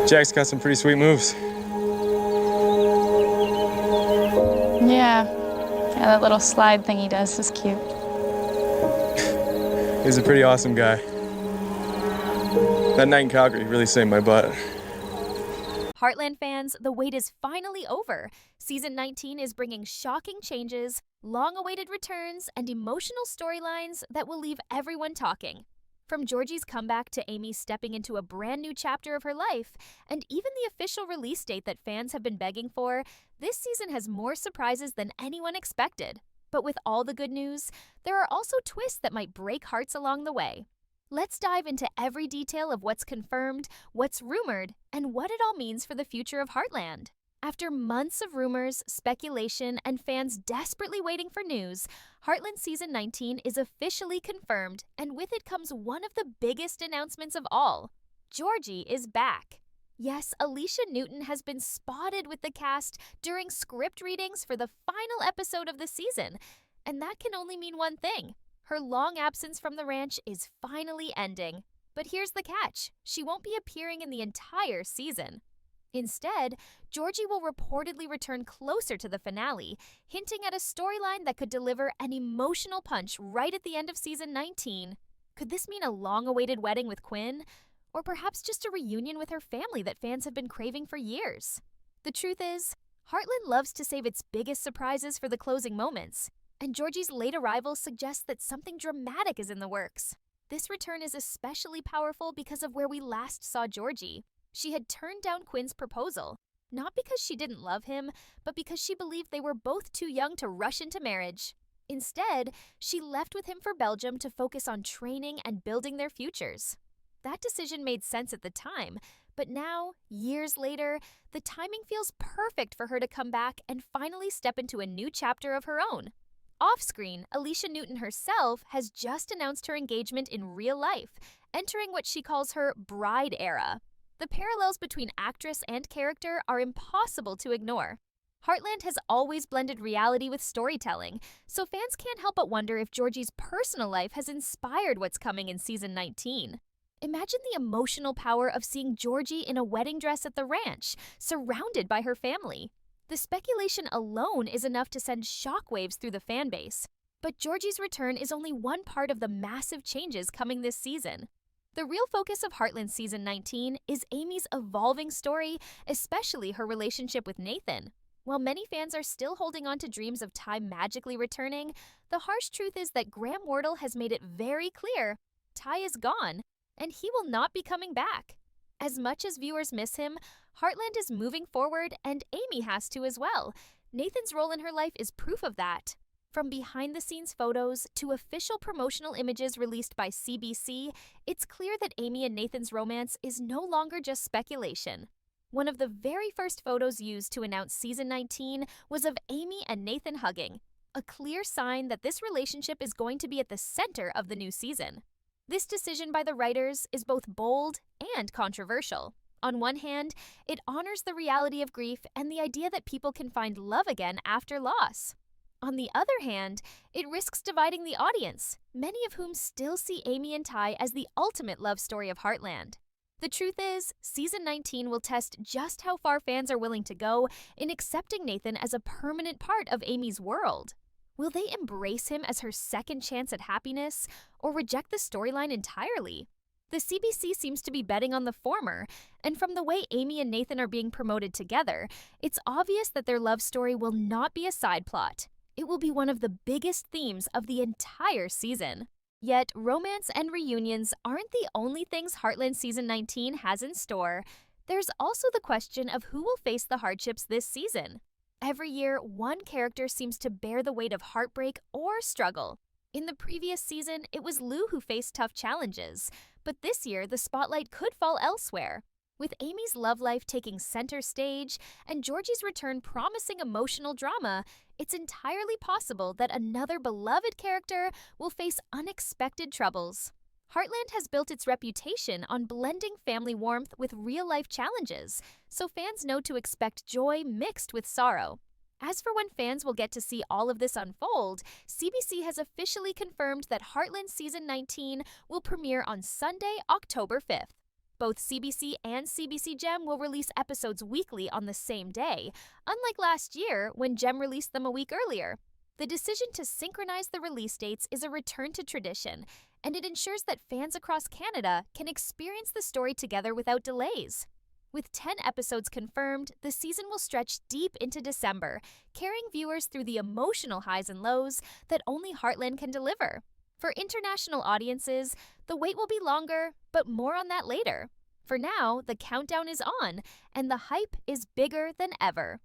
Jack's got some pretty sweet moves. Yeah, that little slide thing he does is cute. He's a pretty awesome guy. That night in Calgary really saved my butt. Heartland fans, the wait is finally over. Season 19 is bringing shocking changes, long-awaited returns, and emotional storylines that will leave everyone talking. From Georgie's comeback to Amy stepping into a brand new chapter of her life, and even the official release date that fans have been begging for, this season has more surprises than anyone expected. But with all the good news, there are also twists that might break hearts along the way. Let's dive into every detail of what's confirmed, what's rumored, and what it all means for the future of Heartland. After months of rumors, speculation, and fans desperately waiting for news, Heartland Season 19 is officially confirmed, and with it comes one of the biggest announcements of all. Georgie is back. Yes, Alicia Newton has been spotted with the cast during script readings for the final episode of the season, and that can only mean one thing. Her long absence from the ranch is finally ending. But here's the catch. She won't be appearing in the entire season. Instead, Georgie will reportedly return closer to the finale, hinting at a storyline that could deliver an emotional punch right at the end of Season 19. Could this mean a long-awaited wedding with Quinn? Or perhaps just a reunion with her family that fans have been craving for years? The truth is, Heartland loves to save its biggest surprises for the closing moments, and Georgie's late arrival suggests that something dramatic is in the works. This return is especially powerful because of where we last saw Georgie. She had turned down Quinn's proposal, not because she didn't love him, but because she believed they were both too young to rush into marriage. Instead, she left with him for Belgium to focus on training and building their futures. That decision made sense at the time, but now, years later, the timing feels perfect for her to come back and finally step into a new chapter of her own. Off-screen, Alicia Newton herself has just announced her engagement in real life, entering what she calls her bride era. The parallels between actress and character are impossible to ignore. Heartland has always blended reality with storytelling, so fans can't help but wonder if Georgie's personal life has inspired what's coming in Season 19. Imagine the emotional power of seeing Georgie in a wedding dress at the ranch, surrounded by her family. The speculation alone is enough to send shockwaves through the fanbase. But Georgie's return is only one part of the massive changes coming this season. The real focus of Heartland Season 19 is Amy's evolving story, especially her relationship with Nathan. While many fans are still holding on to dreams of Ty magically returning, the harsh truth is that Graham Wardle has made it very clear Ty is gone, and he will not be coming back. As much as viewers miss him, Heartland is moving forward, and Amy has to as well. Nathan's role in her life is proof of that. From behind-the-scenes photos to official promotional images released by CBC, it's clear that Amy and Nathan's romance is no longer just speculation. One of the very first photos used to announce Season 19 was of Amy and Nathan hugging, a clear sign that this relationship is going to be at the center of the new season. This decision by the writers is both bold and controversial. On one hand, it honors the reality of grief and the idea that people can find love again after loss. On the other hand, it risks dividing the audience, many of whom still see Amy and Ty as the ultimate love story of Heartland. The truth is, Season 19 will test just how far fans are willing to go in accepting Nathan as a permanent part of Amy's world. Will they embrace him as her second chance at happiness, or reject the storyline entirely? The CBC seems to be betting on the former, and from the way Amy and Nathan are being promoted together, it's obvious that their love story will not be a side plot. It will be one of the biggest themes of the entire season. Yet, romance and reunions aren't the only things Heartland Season 19 has in store. There's also the question of who will face the hardships this season. Every year, one character seems to bear the weight of heartbreak or struggle. In the previous season, it was Lou who faced tough challenges, but this year the spotlight could fall elsewhere. With Amy's love life taking center stage and Georgie's return promising emotional drama, it's entirely possible that another beloved character will face unexpected troubles. Heartland has built its reputation on blending family warmth with real-life challenges, so fans know to expect joy mixed with sorrow. As for when fans will get to see all of this unfold, CBC has officially confirmed that Heartland Season 19 will premiere on Sunday, October 5th. Both CBC and CBC Gem will release episodes weekly on the same day, unlike last year when Gem released them a week earlier. The decision to synchronize the release dates is a return to tradition, and it ensures that fans across Canada can experience the story together without delays. With 10 episodes confirmed, the season will stretch deep into December, carrying viewers through the emotional highs and lows that only Heartland can deliver. For international audiences, the wait will be longer, but more on that later. For now, the countdown is on, and the hype is bigger than ever.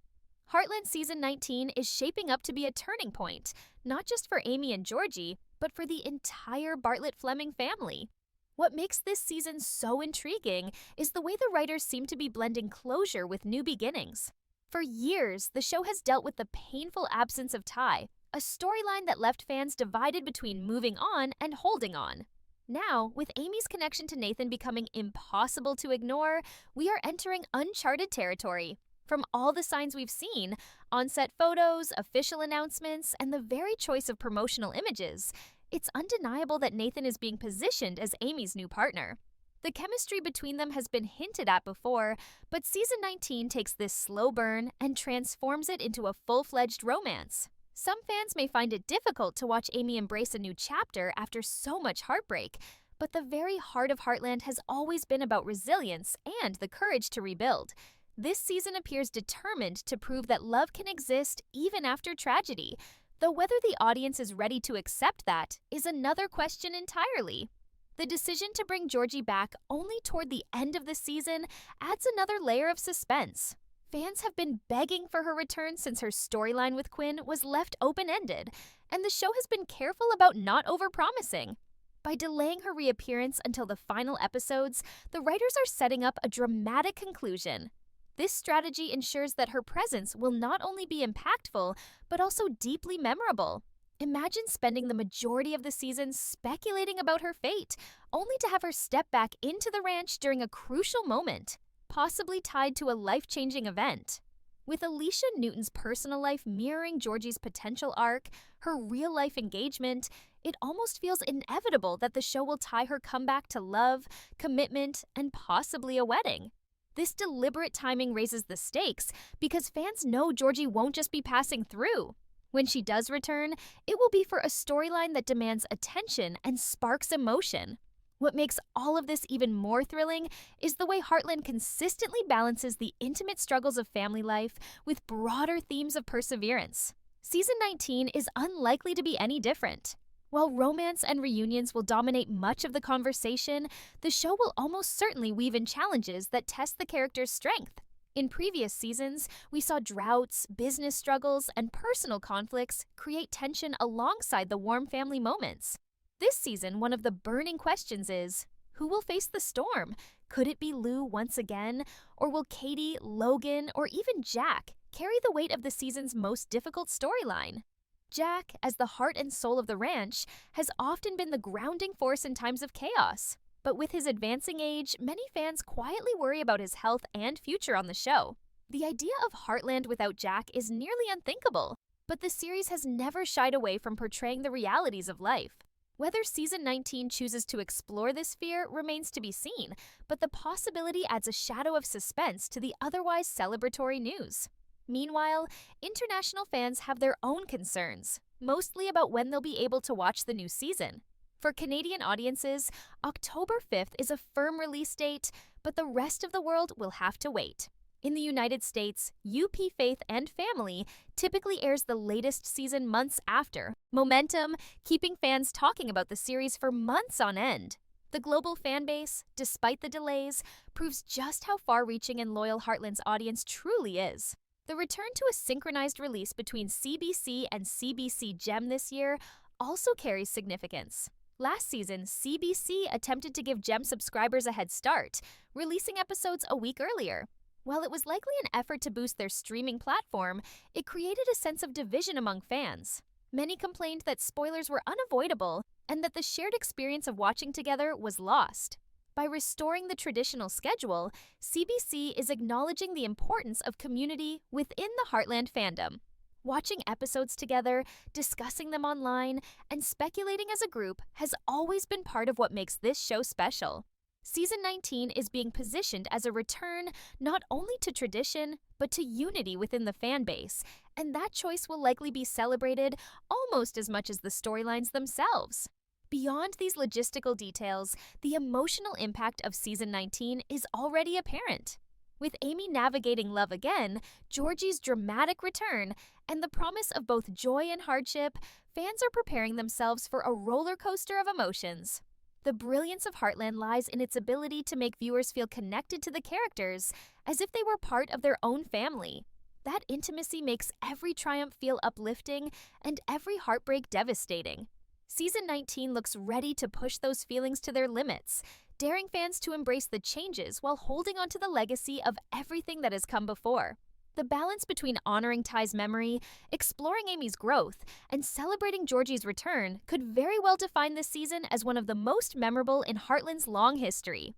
Heartland Season 19 is shaping up to be a turning point, not just for Amy and Georgie, but for the entire Bartlett-Fleming family. What makes this season so intriguing is the way the writers seem to be blending closure with new beginnings. For years, the show has dealt with the painful absence of Ty, a storyline that left fans divided between moving on and holding on. Now, with Amy's connection to Nathan becoming impossible to ignore, we are entering uncharted territory. From all the signs we've seen, on-set photos, official announcements, and the very choice of promotional images, it's undeniable that Nathan is being positioned as Amy's new partner. The chemistry between them has been hinted at before, but Season 19 takes this slow burn and transforms it into a full-fledged romance. Some fans may find it difficult to watch Amy embrace a new chapter after so much heartbreak, but the very heart of Heartland has always been about resilience and the courage to rebuild. This season appears determined to prove that love can exist even after tragedy, though whether the audience is ready to accept that is another question entirely. The decision to bring Georgie back only toward the end of the season adds another layer of suspense. Fans have been begging for her return since her storyline with Quinn was left open-ended, and the show has been careful about not overpromising. By delaying her reappearance until the final episodes, the writers are setting up a dramatic conclusion. This strategy ensures that her presence will not only be impactful, but also deeply memorable. Imagine spending the majority of the season speculating about her fate, only to have her step back into the ranch during a crucial moment, possibly tied to a life-changing event. With Alicia Newton's personal life mirroring Georgie's potential arc, her real-life engagement, it almost feels inevitable that the show will tie her comeback to love, commitment, and possibly a wedding. This deliberate timing raises the stakes because fans know Georgie won't just be passing through. When she does return, it will be for a storyline that demands attention and sparks emotion. What makes all of this even more thrilling is the way Heartland consistently balances the intimate struggles of family life with broader themes of perseverance. Season 19 is unlikely to be any different. While romance and reunions will dominate much of the conversation, the show will almost certainly weave in challenges that test the characters' strength. In previous seasons, we saw droughts, business struggles, and personal conflicts create tension alongside the warm family moments. This season, one of the burning questions is, who will face the storm? Could it be Lou once again? Or will Katie, Logan, or even Jack carry the weight of the season's most difficult storyline? Jack, as the heart and soul of the ranch, has often been the grounding force in times of chaos. But with his advancing age, many fans quietly worry about his health and future on the show. The idea of Heartland without Jack is nearly unthinkable, but the series has never shied away from portraying the realities of life. Whether Season 19 chooses to explore this fear remains to be seen, but the possibility adds a shadow of suspense to the otherwise celebratory news. Meanwhile, international fans have their own concerns, mostly about when they'll be able to watch the new season. For Canadian audiences, October 5th is a firm release date, but the rest of the world will have to wait. In the United States, UP Faith and Family typically airs the latest season months after, momentum keeping fans talking about the series for months on end. The global fan base, despite the delays, proves just how far-reaching and loyal Heartland's audience truly is. The return to a synchronized release between CBC and CBC Gem this year also carries significance. Last season, CBC attempted to give Gem subscribers a head start, releasing episodes a week earlier. While it was likely an effort to boost their streaming platform, it created a sense of division among fans. Many complained that spoilers were unavoidable and that the shared experience of watching together was lost. By restoring the traditional schedule, CBC is acknowledging the importance of community within the Heartland fandom. Watching episodes together, discussing them online, and speculating as a group has always been part of what makes this show special. Season 19 is being positioned as a return not only to tradition, but to unity within the fan base, and that choice will likely be celebrated almost as much as the storylines themselves. Beyond these logistical details, the emotional impact of Season 19 is already apparent. With Amy navigating love again, Georgie's dramatic return, and the promise of both joy and hardship, fans are preparing themselves for a roller coaster of emotions. The brilliance of Heartland lies in its ability to make viewers feel connected to the characters as if they were part of their own family. That intimacy makes every triumph feel uplifting and every heartbreak devastating. Season 19 looks ready to push those feelings to their limits, daring fans to embrace the changes while holding onto the legacy of everything that has come before. The balance between honoring Ty's memory, exploring Amy's growth, and celebrating Georgie's return could very well define this season as one of the most memorable in Heartland's long history.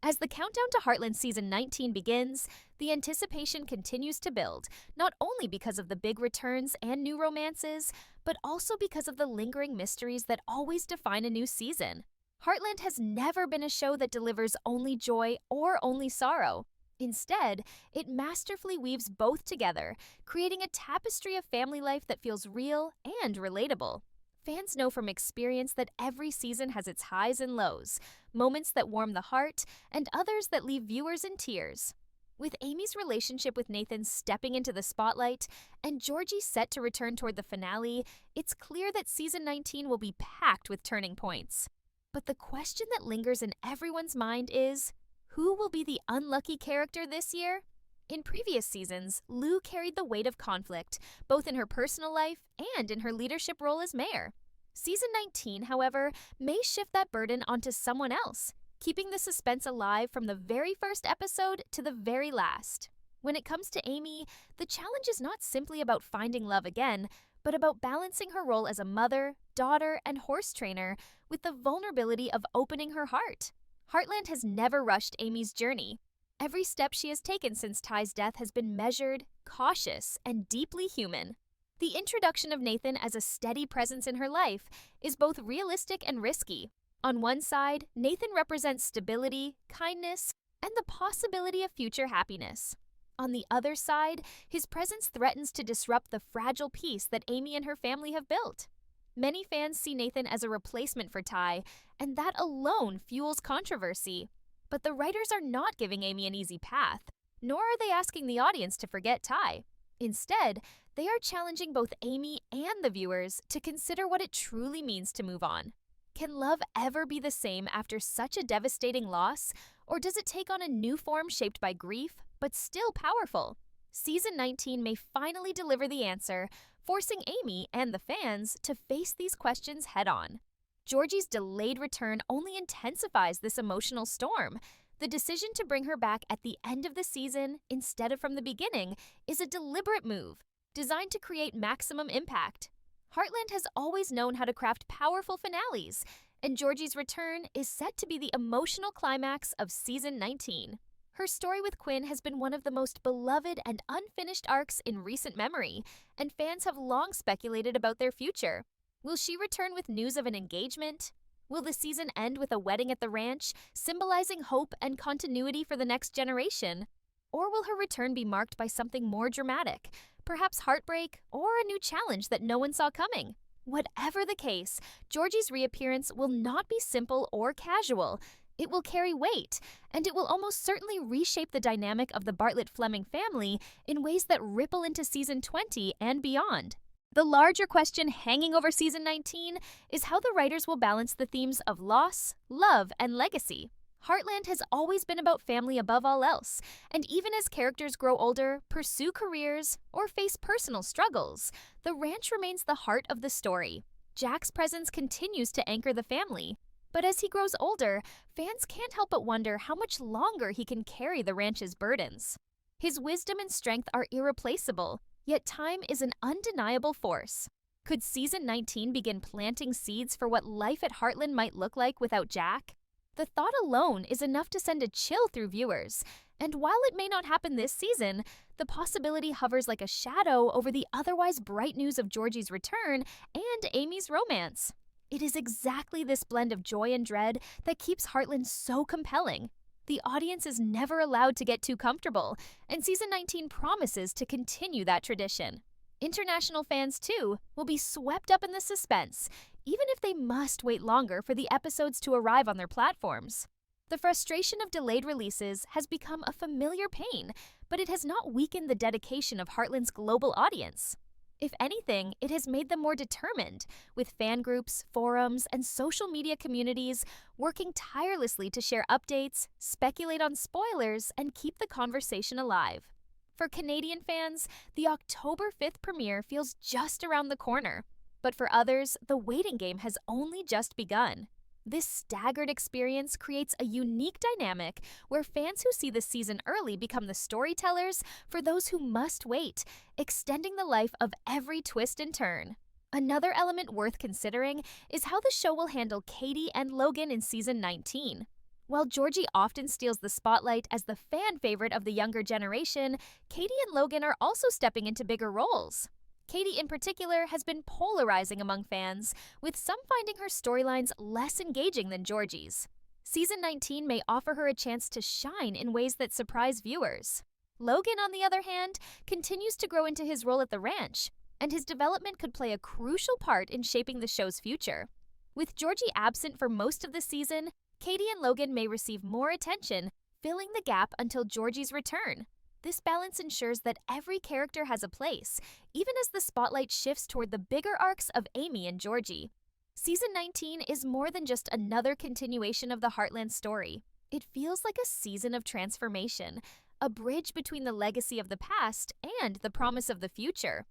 As the countdown to Heartland Season 19 begins, the anticipation continues to build, not only because of the big returns and new romances, but also because of the lingering mysteries that always define a new season. Heartland has never been a show that delivers only joy or only sorrow. Instead, it masterfully weaves both together, creating a tapestry of family life that feels real and relatable. Fans know from experience that every season has its highs and lows, moments that warm the heart, and others that leave viewers in tears. With Amy's relationship with Nathan stepping into the spotlight and Georgie set to return toward the finale, it's clear that Season 19 will be packed with turning points. But the question that lingers in everyone's mind is, who will be the unlucky character this year? In previous seasons, Lou carried the weight of conflict, both in her personal life and in her leadership role as mayor. Season 19, however, may shift that burden onto someone else, keeping the suspense alive from the very first episode to the very last. When it comes to Amy, the challenge is not simply about finding love again, but about balancing her role as a mother, daughter, and horse trainer with the vulnerability of opening her heart. Heartland has never rushed Amy's journey. Every step she has taken since Ty's death has been measured, cautious, and deeply human. The introduction of Nathan as a steady presence in her life is both realistic and risky. On one side, Nathan represents stability, kindness, and the possibility of future happiness. On the other side, his presence threatens to disrupt the fragile peace that Amy and her family have built. Many fans see Nathan as a replacement for Ty, and that alone fuels controversy. But the writers are not giving Amy an easy path, nor are they asking the audience to forget Ty. Instead, they are challenging both Amy and the viewers to consider what it truly means to move on. Can love ever be the same after such a devastating loss, or does it take on a new form shaped by grief, but still powerful? Season 19 may finally deliver the answer, forcing Amy and the fans to face these questions head-on. Georgie's delayed return only intensifies this emotional storm. The decision to bring her back at the end of the season instead of from the beginning is a deliberate move, designed to create maximum impact. Heartland has always known how to craft powerful finales, and Georgie's return is set to be the emotional climax of Season 19. Her story with Quinn has been one of the most beloved and unfinished arcs in recent memory, and fans have long speculated about their future. Will she return with news of an engagement? Will the season end with a wedding at the ranch, symbolizing hope and continuity for the next generation? Or will her return be marked by something more dramatic, perhaps heartbreak or a new challenge that no one saw coming? Whatever the case, Georgie's reappearance will not be simple or casual. It will carry weight, and it will almost certainly reshape the dynamic of the Bartlett-Fleming family in ways that ripple into Season 20 and beyond. The larger question hanging over Season 19 is how the writers will balance the themes of loss, love, and legacy. Heartland has always been about family above all else, and even as characters grow older, pursue careers, or face personal struggles, the ranch remains the heart of the story. Jack's presence continues to anchor the family, but as he grows older, fans can't help but wonder how much longer he can carry the ranch's burdens. His wisdom and strength are irreplaceable, yet time is an undeniable force. Could Season 19 begin planting seeds for what life at Heartland might look like without Jack? The thought alone is enough to send a chill through viewers, And while it may not happen this season, the possibility hovers like a shadow over the otherwise bright news of Georgie's return and Amy's romance. It is exactly this blend of joy and dread that keeps Heartland so compelling. The audience is never allowed to get too comfortable, and Season 19 promises to continue that tradition. International fans, too, will be swept up in the suspense, even if they must wait longer for the episodes to arrive on their platforms. The frustration of delayed releases has become a familiar pain, but it has not weakened the dedication of Heartland's global audience. If anything, it has made them more determined, with fan groups, forums, and social media communities working tirelessly to share updates, speculate on spoilers, and keep the conversation alive. For Canadian fans, the October 5th premiere feels just around the corner. But for others, the waiting game has only just begun. This staggered experience creates a unique dynamic where fans who see the season early become the storytellers for those who must wait, extending the life of every twist and turn. Another element worth considering is how the show will handle Katie and Logan in Season 19. While Georgie often steals the spotlight as the fan favorite of the younger generation, Katie and Logan are also stepping into bigger roles. Katie in particular has been polarizing among fans, with some finding her storylines less engaging than Georgie's. Season 19 may offer her a chance to shine in ways that surprise viewers. Logan, on the other hand, continues to grow into his role at the ranch, and his development could play a crucial part in shaping the show's future. With Georgie absent for most of the season, Katie and Logan may receive more attention, filling the gap until Georgie's return. This balance ensures that every character has a place, even as the spotlight shifts toward the bigger arcs of Amy and Georgie. Season 19 is more than just another continuation of the Heartland story. It feels like a season of transformation, a bridge between the legacy of the past and the promise of the future.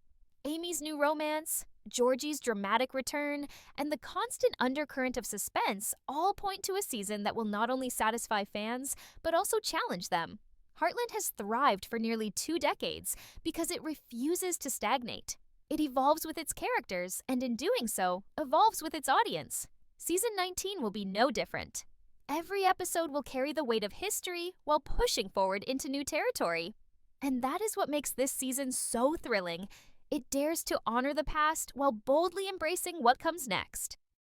Amy's new romance, Georgie's dramatic return, and the constant undercurrent of suspense all point to a season that will not only satisfy fans, but also challenge them. Heartland has thrived for nearly 2 decades because it refuses to stagnate. It evolves with its characters, and in doing so, evolves with its audience. Season 19 will be no different. Every episode will carry the weight of history while pushing forward into new territory. And that is what makes this season so thrilling. It dares to honor the past while boldly embracing what comes next.